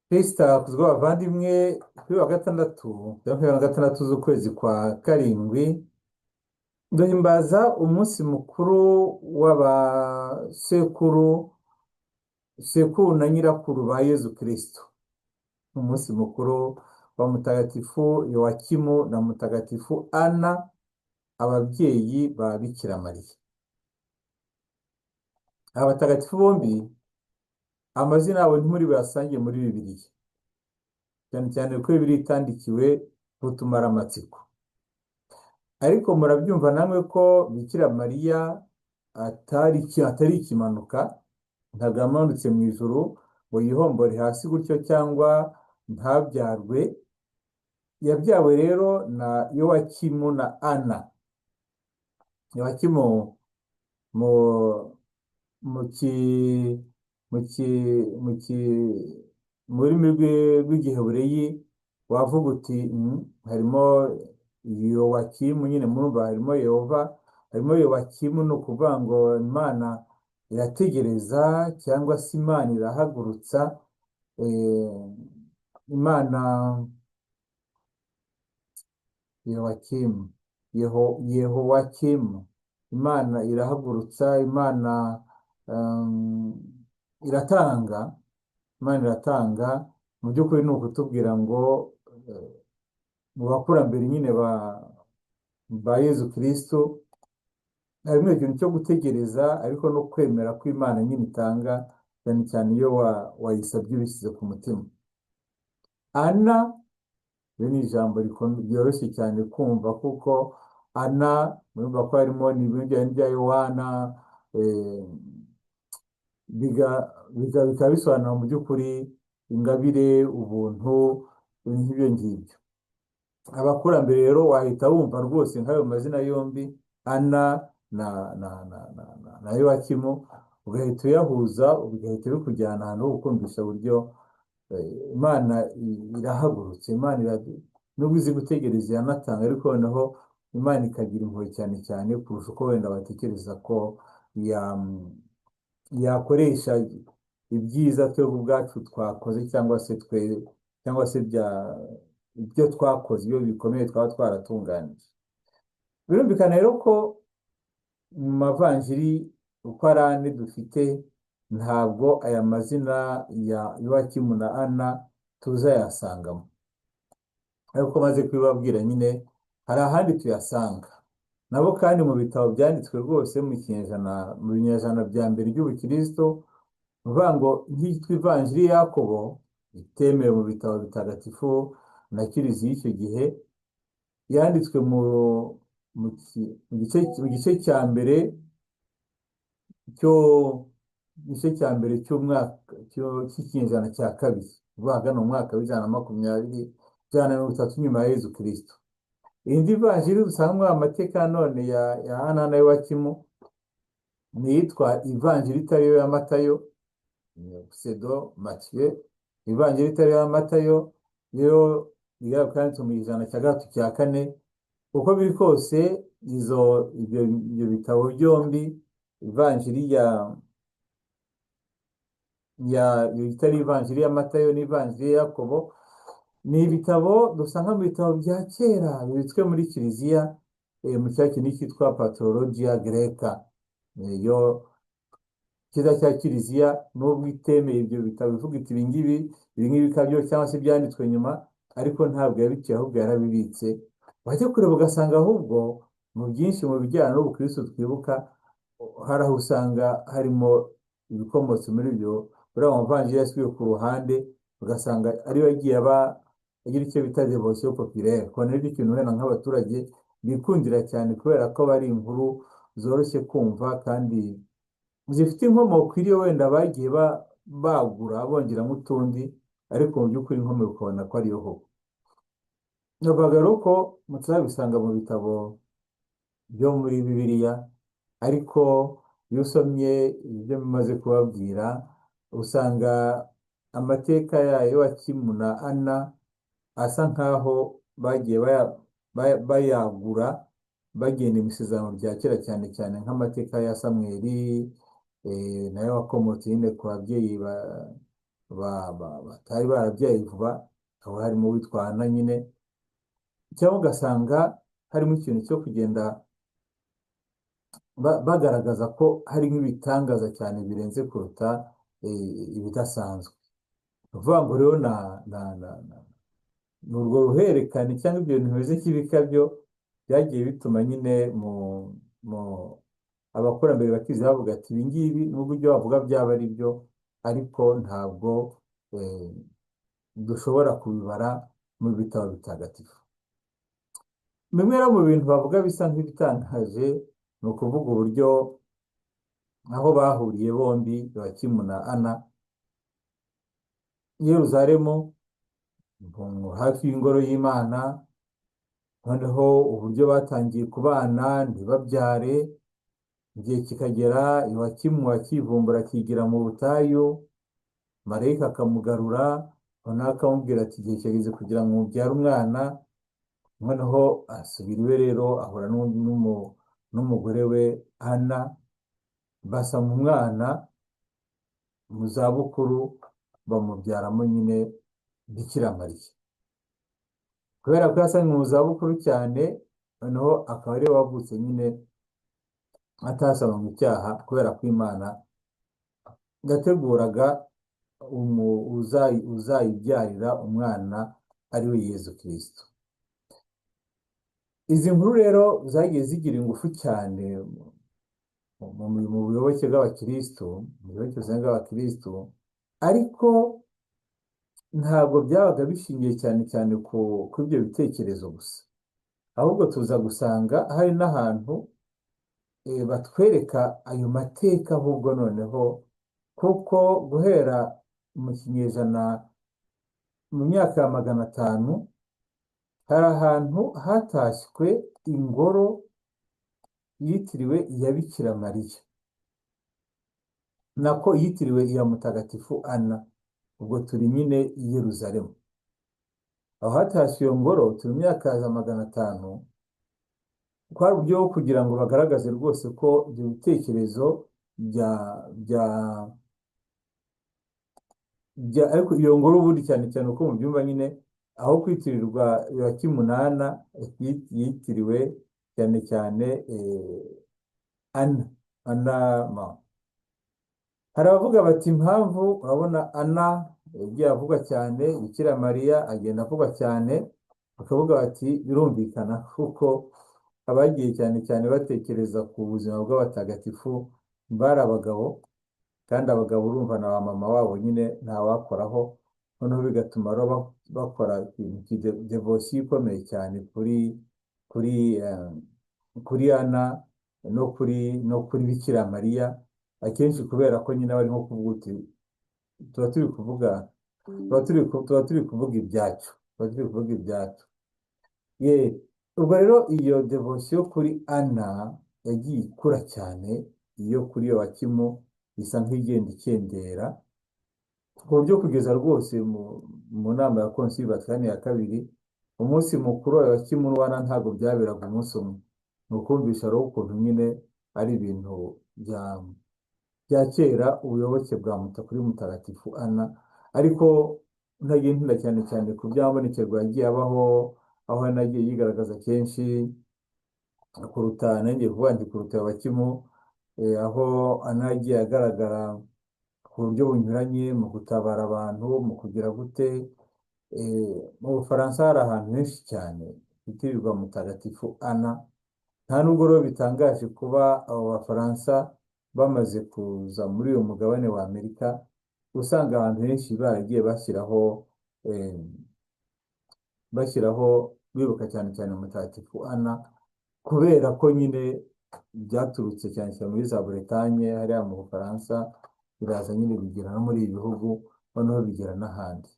Kristo kuzwa abavandimwe kuri wa gatandatu makumyabiri na gatandatu z'ukwezi kwa karindwi duhimbaza umunsi mukuru w'abasekuru sekuru na nyirakuru ba Yezu Kristo. Umunsi mukuru wa mutagatifu Yowakimu na mutagatifu Ana, ababyeyi ba Bikira Mariya. Aba batagatifu bombi amazina yabo ntimuri bayasangiye muri Bibiliya, cyane cyane ko Bibiliya itandikiwe utumaramatsiko. Ariko murabyumva namwe ko Bikira Mariya atari ikimanuka, ntabwo yamanutse mu ijuru ngo yihombore hasi gutyo cyangwa ntabyarwe. Yabyawe rero na Yowakimu na Ana. Yowakimu mu mu ki mu ki mu ki mu rurimi rw'igihebureyi wavuga uti harimo Yowakimu, nyine murumva harimo Yehova, harimo Yowakimu, ni ukuvuga ngo Imana irategereza cyangwa se Imana irahagurutsa. Imana Yowakimu, Yehowakimu, Imana irahagurutsa, Imana iratanga. Imana iratanga mu by'ukuri ni ukutubwira ngo mu bakurambere nyine ba Yezu Kristo harimo ikintu cyo gutegereza ariko no kwemera ko Imana nyine itanga, cyane cyane iyo wayisabye ubishyize ku mutima. Ana rero ni ijambo ryoroshye cyane kumva, kuko Ana murumva ko harimo n'ibintu bya Yohana, bikaba bisobanura mu by'ukuri ingabire, ubuntu, nk'ibyo ngibyo. Abakurambere rero wahita wumva rwose nk'ayo mazina yombi, Ana na Yowakimu, ugahita uyahuza, ugahita bikujyana ahantu ho gukumvisha uburyo Imana irahagurutse. Imana nubwo izi gutegereza iranatanga, ariko noneho Imana ikagira impuhwe cyane cyane kurusha uko wenda batekereza ko yakoresha ibyiza twebwe ubwacu twakoze cyangwa se ibyo twakoze, ibyo bikomeye twaba twaratunganije. Birumvikana rero ko mu mavanjiri uko ari ane dufite, ntabwo aya mazina ya Yowakimu na Ana tuzayasangamo, ariko maze kubibabwira nyine hari ahandi tuyasanga nabo, kandi mu bitabo byanditswe rwose mu binyejana bya mbere by'ubukristo. Uvuga ngo nk'iyitwa ivanjiri ya Yakobo itemewe mu bitabo bitagatifu na kiliziya icyo gihe, yanditswe mu gice cya mbere cy'ikinyejana cya kabiri, uvuga no mu mwaka w'120 nyuma ya Yezu Kristo. Indi vanjiri dusanga amateka none ya Ana na Yowakimu ni iyitwa ivanjiri itari yo ya Matayo, pseudo Matthieu. Ivanjiri itari yo ya Matayo yo yanditswe mu ijana cya gatatu cya kane. Uko biri kose ibyo bitabo byombi, ivanjiri itari ivanjiri ya Matayo n'ivanjiri ya Yakobo, ni ibitabo dusanga mu bitabo bya kera bibitswe muri kiliziya, mu cya kintu cyitwa Patrologia Greca. Yo cyiza cya kiliziya nubwo itemeye ibyo bitabo, bivuga iti ibingibi bikabyo cyangwa se byanditswe nyuma, ariko ntabwo yabiciye, ahubwo yarabibitse. Wajya kureba ugasanga ahubwo mu byinshi mu bijyana n'ubukristo twibuka, hari aho usanga harimo ibikomotse muri byo, buriya amavanjiri yasubiye ku ruhande, ugasanga ariyo yagiye agira icyo bita devotion populaire. Kubona ari ikintu wenda nk'abaturage bikundira cyane, kubera ko bari inkuru zoroshye kumva kandi zifite inkomoko iriyo, wenda bagiye bagura bongeramo utundi, ariko mu by'ukuri inkomoko ukabona ko ariyo ho. Navuga ko muzabisanga mu bitabo byo muri Bibiliya, ariko iyo usomye ibyo bimaze kubabwira, usanga amateka ya Yowakimu na Ana asa nkaho bagiye bayagura bagenda imisezerano bya kera, cyane cyane nk'amateka ya Samweli nayo wakomotse nyine ku babyeyi batari barabyaye vuba, haba harimo uwitwa Ana nyine, cyangwa ugasanga harimo ikintu cyo kugenda bagaragaza ko hari nk'ibitangaza cyane birenze kuruta ibidasanzwe. Ni ukuvuga ngo rero ni urwo ruhererekane cyangwa ibyo bintu bimeze nk'ibikabyo byagiye bituma nyine mu abakurambere bakizi bavuga ati ibi ngibi nubwo ibyo bavuga byaba ari byo, ariko ntabwo eh, dushobora kubibara mu bitabo bitagatifu. Bimwe no mu bintu bavuga bisa nk'ibitangaje ni ukuvuga uburyo aho bahuriye bombi Yowakimu na Ana i Yeruzalemu, hafi y'ingoro y'Imana, noneho uburyo batangiye kubana ntibabyare, igihe kikagera Yowakimu akivumbura akigira mu butayu, marayika akamugarura, noneho akamubwira ati igihe kigeze kugira ngo mubyare umwana. Noneho asubira iwe rero ahura n'umugore we Ana, basama umwana mu zabukuru, bamubyaramo nyine Bikira Mariya. Kubera ko yasanywe mu zabukuru cyane, noneho akaba ariwe wavutse nyine atasabanywe icyaha, kubera ko Imana yateguraga uzayibyarira umwana ari we Yezu Kristo. Izi nkuru rero zagiye zigira ingufu cyane mu buyoboke bw'abakristo, mu buyoboke bw'abakristo, ariko ntabwo byabaga bishingiye cyane cyane ku ibyo bitekerezo gusa, ahubwo tuza gusanga hari n'ahantu batwereka ayo mateka ahubwo noneho, kuko guhera mu kinyejana mu myaka ya 500 hari ahantu hatashywe ingoro yitiriwe iya Bikira Mariya, nako yitiriwe iya Mutagatifu Ana. Ubwo turi nyine i Yeruzalemu, aho hatashywe iyo ngoro turi mu myaka ya 500, kwari uburyo bwo kugira ngo bagaragaze rwose ko ibyo bitekerezo ariko iyo ngoro ubundi cyane cyane uko mubyumva nyine, aho kwitirirwa Yowakimu na Ana, yitiriwe cyane cyane Ana. Hari abavuga bati impamvu urabona Ana yagiye avugwa cyane, Bikira Mariya agenda avugwa cyane, bakavuga bati birumvikana kuko abagiye cyane cyane batekereza ku buzima bw'abatagatifu bari abagabo, kandi abagabo urumva na ba mama wabo nyine ntawakoraho, noneho bigatuma bakora devosiyo ikomeye cyane kuri Ana no kuri Bikira Mariya, akenshi kubera ko nyine barimo kuvuga uti tuba turi kuvuga ibyacu. Ubwo rero iyo devosiyo kuri Ana yagiye ikura cyane, iyo kuri Yowakimu isa nk'igenda ikendera, ku buryo kugeza rwose mu nama ya Konsili Vatikani ya kabiri, umunsi mukuru wa Yowakimu n'uwa Ana ntabwo byaberaga umunsi umwe. Ni ukumvisha rero ukuntu nyine ari ibintu bya kera, ubuyoboke bwa kuri Mutagatifu Ana. Ariko ntagiye ntinda cyane cyane ku by'amabonekerwa yagiye abaho, aho yanagiye yigaragaza kenshi kuruta Yowakimu, aho Ana yagiye agaragara ku buryo bunyuranye mu gutabara abantu, mu kugira gute. Mu Bufaransa hari ahantu henshi cyane hitirirwa Mutagatifu Ana. Nta nubwo rero bitangaje kuba abo Bafaransa bamaze kuza muri uyu mugabane wa Amerika, usanga ahantu henshi baragiye bashyiraho bibuka cyane cyane Mutagatifu Ana, kubera ko nyine byaturutse cyane cyane muri za Bretagne hariya mu Bufaransa, biraza nyine bigera no muri ibi bihugu, noneho bigera n'ahandi.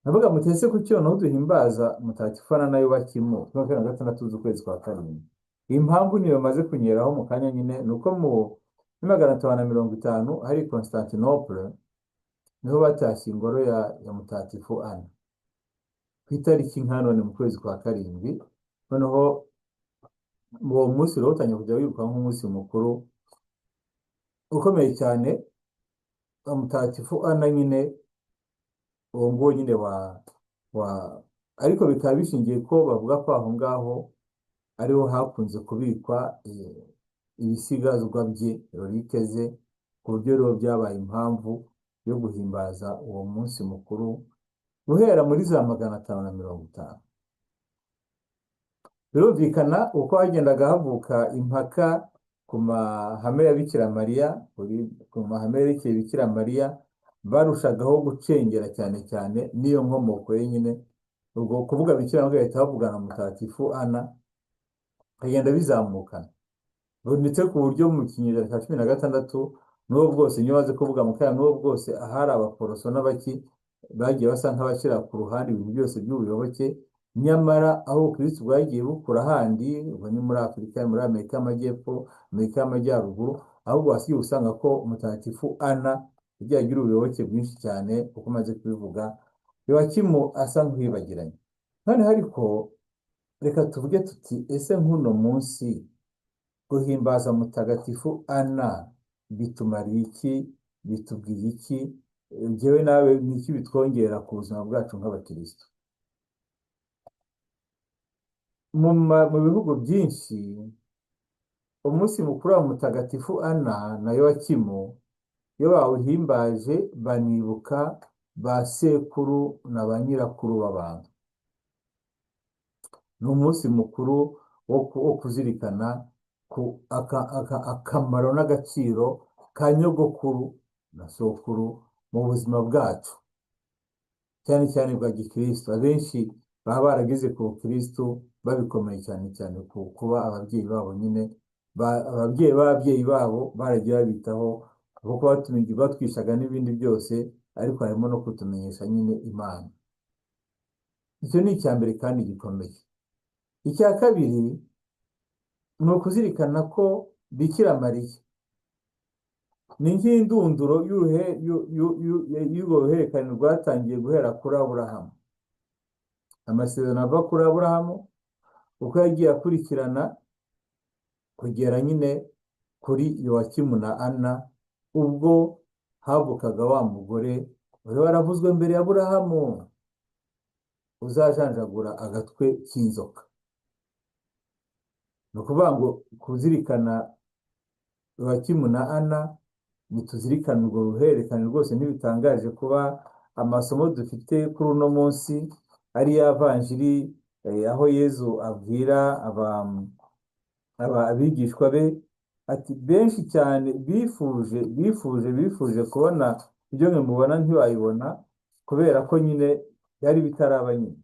Navuga mutese ku cyo noneho duhimbaza Mutagatifu Ana na Yowakimu ku 26 z'ukwezi kwa karindwi. Impamvu niyo bamaze kunyeraho mu kanya nyine, ni uko mu 550 hari Constantinople niho batashye ingoro ya Mutagatifu Ana ku itariki nka none mu kwezi kwa karindwi. Noneho uwo munsi rero utangiye kujya wibuka nk'umunsi mukuru ukomeye cyane, mutagatifu ana nyine uwo nguwo nyine wa ariko bikaba bishingiye ko bavuga ko aho ngaho ariho hakunze kubikwa ibisigazwa bye rolike ze, ku buryo rero byabaye impamvu yo guhimbaza uwo munsi mukuru guhera muri za 550. Birumvikana uko hagendaga havuka impaka ku mahame ya Bikira Mariya, ku mahame yerekeye Bikira Mariya, barushagaho gucengera cyane cyane n'iyo nkomoko ye nyine. Ubwo kuvuga Bikira Mariya bahita bavugana mutagatifu Ana, kagenda bizamukana ndetse ku buryo mu kinyejana cya 16 n'uwo bwose niyo baze kuvuga mu kanya, n'uwo bwose ahari abaporoso n'abaki bagiye basa nk'abashyira ku ruhande ibintu byose by'ubuyoboke, nyamara aho ubukristo bwagiye bukura ahandi, ubu ni muri Afurika, muri Amerika y'Amajyepfo, Amerika y'Amajyaruguru, ahubwo wasigaye usanga ko mutagatifu Ana yagiye agira ubuyoboke bwinshi cyane uko umaze kubivuga, Yowakimu asa nk'uwibagiranye. Noneho ariko reka tuvuge tuti ese nk'uno munsi guhimbaza mutagatifu Ana bitumariye iki, bitubwiye iki? Njyewe nawe ni iki bitwongera ku buzima bwacu nk'abakristo? Mu bihugu byinshi umunsi mukuru wa mutagatifu Ana na Yowakimu iyo bawuhimbaje banibuka ba sekuru na ba nyirakuru b'abantu. Ni umunsi mukuru wo kuzirikana akamaro n'agaciro ka nyogokuru na sokuru mu buzima bwacu, cyane cyane bwa gikristo. Abenshi baba barageze ku bukristo babikomeye cyane cyane ku kuba ababyeyi babo nyine ababyeyi babo baragiye babitaho, kuko batwishaga n'ibindi byose, ariko harimo no kutumenyesha nyine Imana. Icyo ni icya mbere kandi gikomeye. Icya kabiri ni ukuzirikana ko Bikira Mariya ni nk'indunduro y'urwo ruhererekane rwatangiye guhera kuri Aburahamu. Amasezerano ava kuri Aburahamu uko yagiye akurikirana kugera nyine kuri Yowakimu na Ana, ubwo havukaga wa mugore wari waravuzwe mbere ya Aburahamu, uzajanjagura agatwe k'inzoka. Ni ukuvuga ngo kuzirikana Yowakimu na Ana nituzirikana urwo ruhererekane rwose. Ntibitangaje kuba amasomo dufite kuri uno munsi ari y'avanjiri, aho Yezu abwira abigishwa be ati benshi cyane bifuje kubona ibyo mwe mubona ntibayibona, kubera ko nyine byari bitaraba nyine.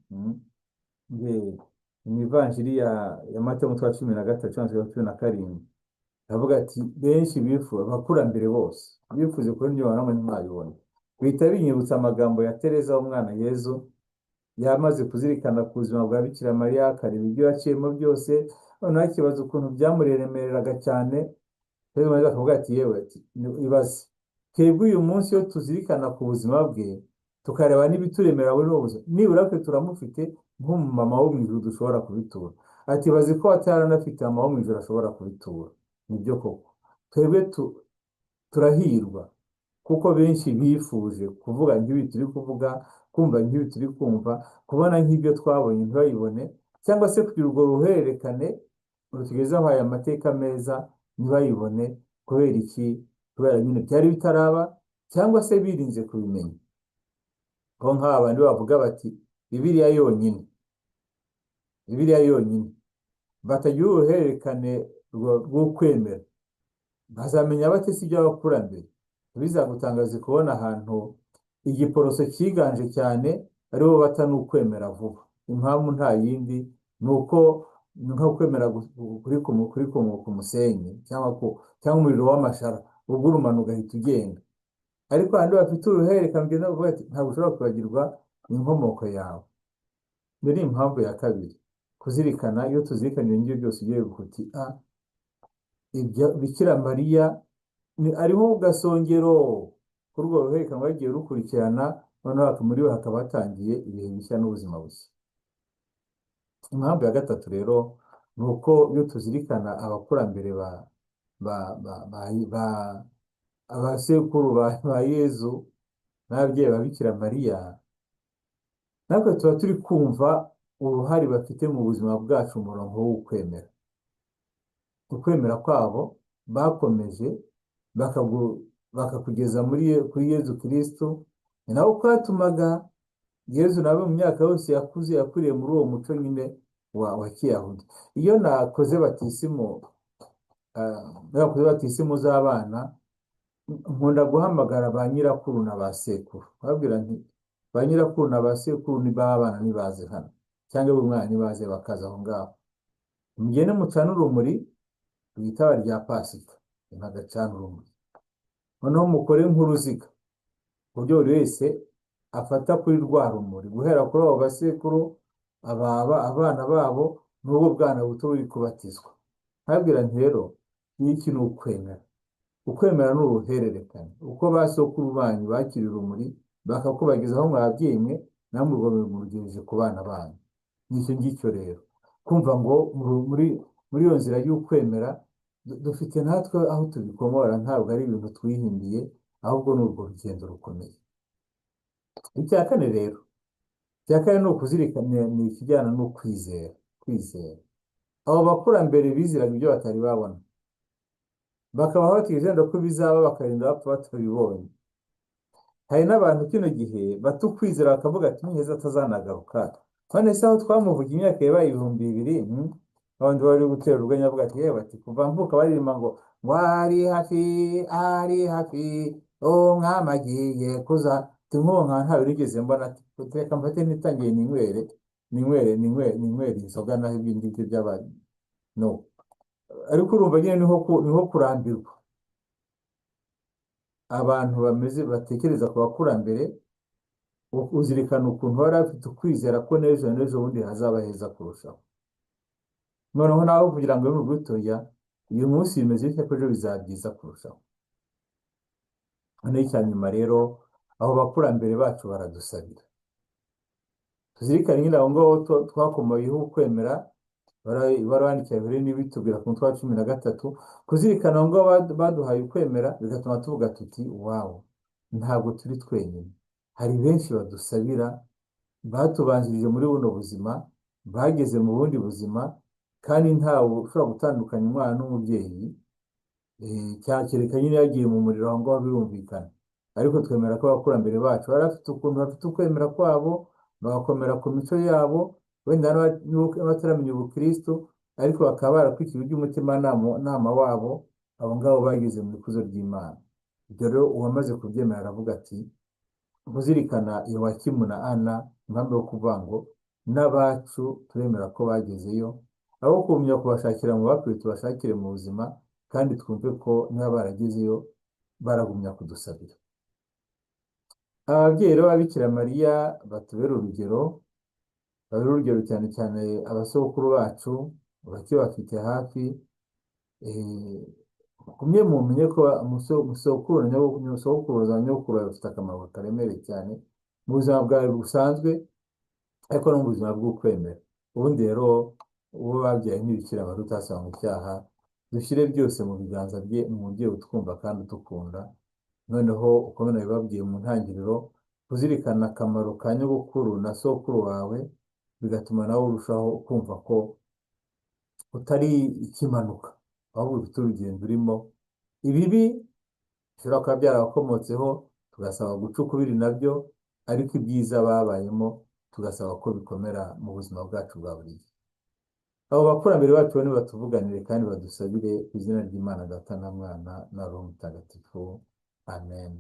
Mu ivanjiri ya Matayo umutwe wa 13:17 avuga ati benshi abakurambere bose bifuje kubona ibyo babona ntibayibona. Bihita binyibutsa amagambo ya Tereza w'umwana Yezu yamaze kuzirikana ku buzima bwa Bikira Mariya, akareba ibyo yaciyemo byose, noneho akibaza ukuntu byamuremereraga cyane. Tereza Mariya akavuga ati yewe, ibaze twebwe uyu munsi iyo tuzirikana ku buzima bwe tukareba n'ibituremera muri ubu buzima, nibura twe turamufite nk'umumama wo mu ijuru dushobora kubitura. Ati bazi ko ataranafite mama wo mu ijuru ashobora kubitura. Nibyo koko twebwe turahirwa, kuko benshi bifuje kuvuga nk'ibi turi kuvuga, kumva nk'ibi turi kumva, kubona nk'ibyo twabonye ntibayibone, cyangwa se kugira urwo ruhererekane rutugezaho aya mateka meza ntibayibone. Kubera iki? Kubera nyine byari bitaraba, cyangwa se birinze kubimenya. Ko nk'aba bandi bavuga bati Bibiliya yonyine batagira uruhererekane rw'ukwemera, bazamenya bate si iby'abakurambere? Bizagutangaza kubona ahantu igiporoso cyiganje cyane aribo bata n'ukwemera vuba. Impamvu nta yindi, ni uko nko kwemera kuri ku musenyi cyangwa umuriro w'amashara, ubwo urumana ugahita ugenda. Ariko ahandi bafite uruhererekane bavuga ati ntabwo ushobora kwibagirwa inkomoko yawe. Iyo ni impamvu ya kabiri, kuzirikana. Iyo tuzirikana ibyo byose ugiye gukuti ibyo Bikira Mariya ariho mu gasongero kuri urwo ruhererekane bagiye rukurikirana, noneho muri we hakaba hatangiye ibihe bishya n'ubuzima bushya. Impamvu ya gatatu rero ni uko iyo tuzirikana abakurambere abasekuru ba Yezu n'ababyeyi ba Bikira Mariya, natwe tuba turi kumva uruhare bafite mu buzima bwacu umurongo w'ukwemera. Ukwemera kwabo bakomeje bakakugeza kuri Yezu Kristo, ni nawe kwatumaga Yezu nawe mu myaka yose yakuze yakuriye muri uwo muco nyine wa Kiyahudi. Iyo nakoze batisimu z'abana, nkunda guhamagara ba nyirakuru na ba sekuru, babwira nti ba nyirakuru na ba sekuru ni b'abana nibaze hano, cyangwa buri mwana nibaze bakaza aho ngaho, mugende mucane urumuri rw'itara rya Pasika, ntagacana urumuri, noneho mukore nk'uruziga ku buryo buri wese afata kuri rwa rumuri, guhera kuri abo basekuru, abana babo n'ubwo bwana buto buri kubatizwa. Nkabwira nti rero iki ni ukwemera. Ukwemera ni uruhererekane, uko ba sokuru banyu bakiriye urumuri bakakubagezaho mwabyeyi mwe, namwe ubwo murugejeje ku bana banyu. Nicyo ngicyo rero kumva ngo muri iyo nzira y'ukwemera dufite natwe aho tubikomora, ntabwo ari ibintu twihimbiye, ahubwo ni urwo rugendo rukomeye. Icya kane rero, icya kane ni ukuzirikana, ni ikijyana no kwizera. Abo bakurambere biziraga ibyo batari babona, bakaba batigeze ko bizaba, bakarinda bapfa batabibonye. Hari n'abantu kino gihe batukwizera bakavuga ati niheza atazanagaruka, none se aho twamuvuga imyaka yabaye 2000, abandi bari gutera urwenya bavuga ati yewe, ati kuva mvuka baririmba ngo ari hafi umwami agiye kuza, nka ntawe rigeze mbona, ati reka mfate nitangiye ninywere inzoga naho ibindi ngibyo by'abandi no. Ariko urumva nyine niho kurambirwa. Abantu bameze batekereza ku bakurambere, uzirikana ukuntu bari bafite ukwizera ko n'ejo bundi hazaba heza kurushaho. Noneho nawe kugira ngo ube gutoya uyu munsi bimeze bityo, ko ejo bizaba byiza kurushaho. Noneho icya nyuma rero, abo bakurambere bacu baradusabira. Tuzirikane nyine aho ngaho twakomoyeho ukwemera, barandikira biri n'ibitubwira ku mutwe wa 13, kuzirikana ngo baduhaye ukwemera bigatuma tuvuga tuti wawo, ntabwo turi twenyine, hari benshi badusabira, batubanjirije muri buno buzima, bageze mu bundi buzima, kandi ntawe ushobora gutandukanya umwana n'umubyeyi, kereka nyine yagiye mu muriro aho ngaho birumvikana. Ariko twemera ko abakurambere bacu bari bafite ukuntu bafite ukwemera kwabo, bagakomera ku mico yabo, wenda bataramenya ubukristo, ariko bakaba barakurikiye iby'umutimanama wabo, abo ngabo bageze mu ikuzo ry'Imana. Ibyo rero uwamaze kubyemera aravuga ati, kuzirikana Yowakimu na Ana, impamvu yo kuvuga ngo n'abacu turemera ko bagezeyo, aho kumenya kubashakira mu bakwiye tubashakire mu buzima, kandi twumve ko niba baragezeyo baragumya kudusabira. Ababyeyi rero ba Bikira Mariya batubera urugero, cyane cyane abasokuru bacu bakibafite hafi. Kumwe mumenye ko umusokuru za nyokuru bafite akamaro karemereye cyane mu buzima bwawe busanzwe, ariko no mu buzima bw'ukwemera. Ubundi rero uwo babyaye ntibikira tutasanga icyaha, dushyire byose mu biganza bye, umubyeyi utwumva kandi utukunda. Noneho uko nabibabwiye mu ntangiriro, kuzirikana akamaro ka nyogokuru na sokuru wawe, bigatuma nawe urushaho kumva ko utari ikimanuka, ahubwo ufite urugendo urimo. Ibibi bishobora kuba byarabakomotseho, tugasaba guca ukubiri nabyo, ariko ibyiza babayemo tugasaba ko bikomera mu buzima bwacu bwa buri gihe. Abo bakurambere bacu batuvuganire kandi badusabire ku izina ry'Imana Data na Mwana na Roho Mutagatifu. Amen.